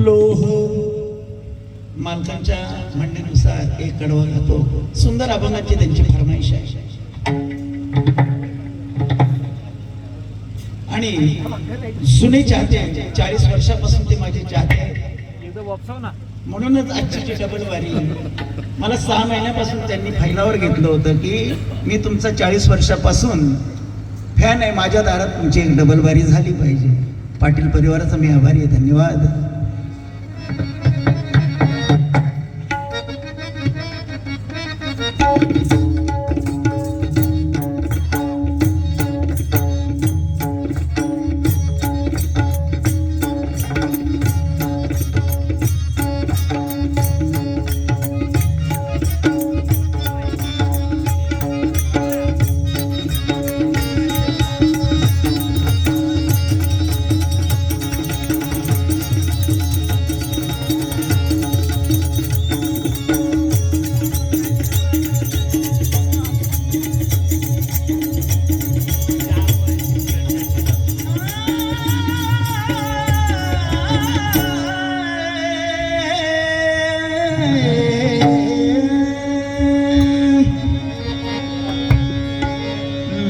लोह मालकांच्या म्हणण्यानुसार एक कडवा गातो. सुंदर अभंगाची त्यांची फरमाईश आहे. आणि जुने चाहते आहेत, 40 वर्षापासून ते माझे चाहते आहेत. म्हणूनच आजची जी डबल वारी मला 6 महिन्यापासून त्यांनी फायलावर घेतलं होतं की मी तुमचा 40 वर्षापासून फॅन आहे, माझ्या दारात तुमची एक डबल वारी झाली पाहिजे. पाटील परिवाराचा मी आभारी आहे. धन्यवाद.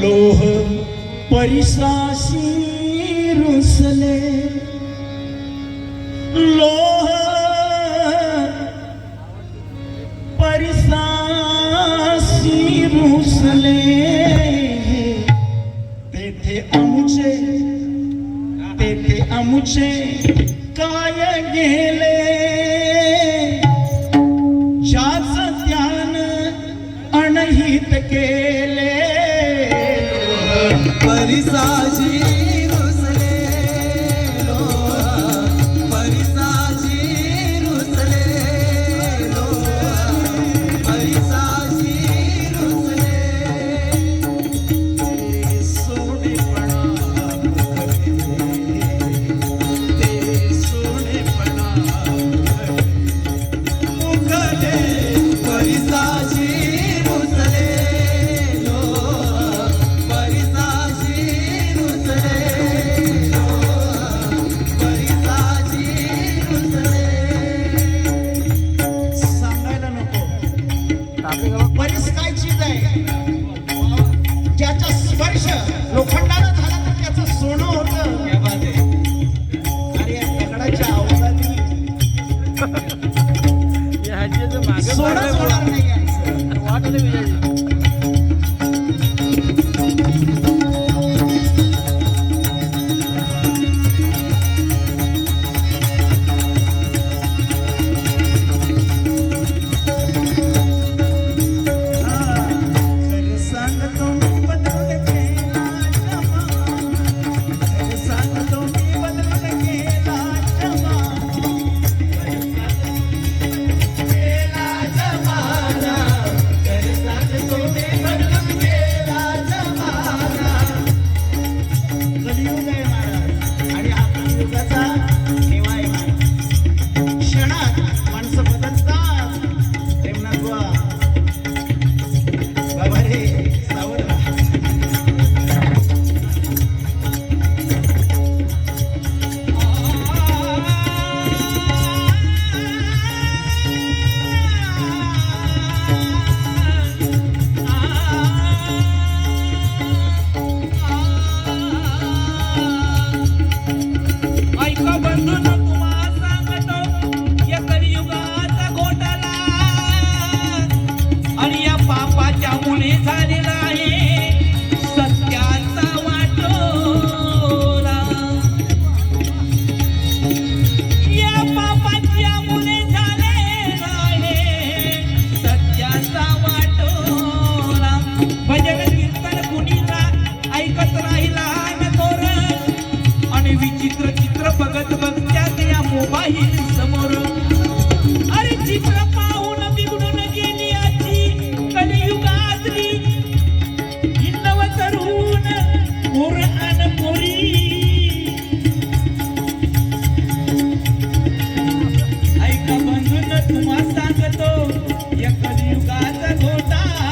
लोह परिसाशी रुसले, लोह परिसाशी रुसले, तेथे अमुचे काय गेले, ज्याच ध्यान अनहित केले. परिसाशी रुसले, परिसाशी रुसले, परिसाशी रुसले. सोनेपणा ते सोनेपणा मुखले, परिसाशी रुसले, परिसाशी रुसले, परिसाशी रुसले. सांगायला नको. बरीच काय चीज आहे ज्याचा स्पर्श लोखंडानं झाला तर त्याचं सोनं होतं. अरे या दगडाच्या अवघाती सोनंच होणार नाही यांचं. खरं सांगतो मी बदलून गेला जमाना, खरं सांगतो मी बदलून गेला जमाना, गेला जमाना, खरं सांगतो मी बदलून गेला जमाना. कलियुग आहे महाराज आणि हा कलियुगाचा ठेवा आहे महाराज. क्षणात माणसं बदलतात. प्रेमनाथ बुवा बाबा रे सावध राहा. ऐका बंधूंनो, तुम्हाला सांगतो या कलियुगाचा घोटाळा आणि या पापाच्या मुळे झालेला आहे सत्याचा वाटोळा. या पापाच्या मुळे झालेला आहे सत्याचा वाटोळा. भजन कीर्तन कुणीचा ऐकत राहिला न तोर आणि विचित्र चित्र बघत बघत्यात या मोबाईल समोर. अरे चित्र पाहून बिघडून गेली आजची कलियुगातली ही नव तरुण पोर अन पोरी. ऐका बंधून तुम्हा सांगतो या कलियुगाचा घोटाळा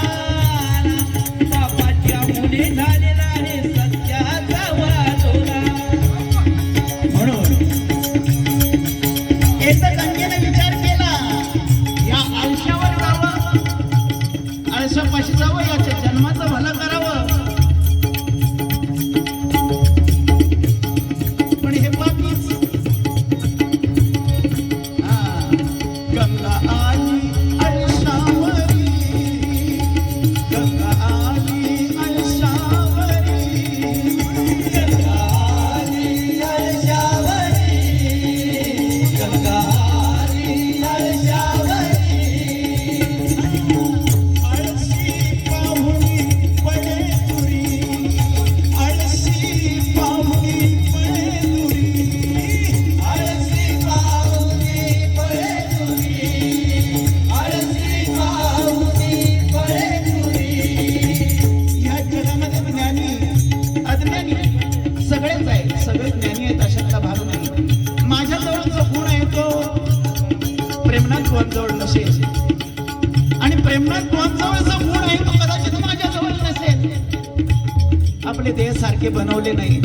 पापाच्या मुळे झालेला आहे सत्याचा वाटोळा. शिकारी आळशावरी आळशी पाहुणी पडे दुरी आळशी पाहुणी पडे दुरी आळशी पाहुणी पळे दुरी आळशी पाहुणी पळे दुरी या जगामध्ये ज्ञानी अज्ञानी सगळेच आहेत, सगळे ज्ञानी आहेत अशातला भाग नाही. माझ्याजवळ जो गुण आहे तो प्रेमनाथ बुवांजवळ नसेल आणि प्रेमनाथ बुवांजवळ जो गुण आहे तो कदाचित माझ्याजवळ नसेल. आपले देह सारखे बनवले नाही,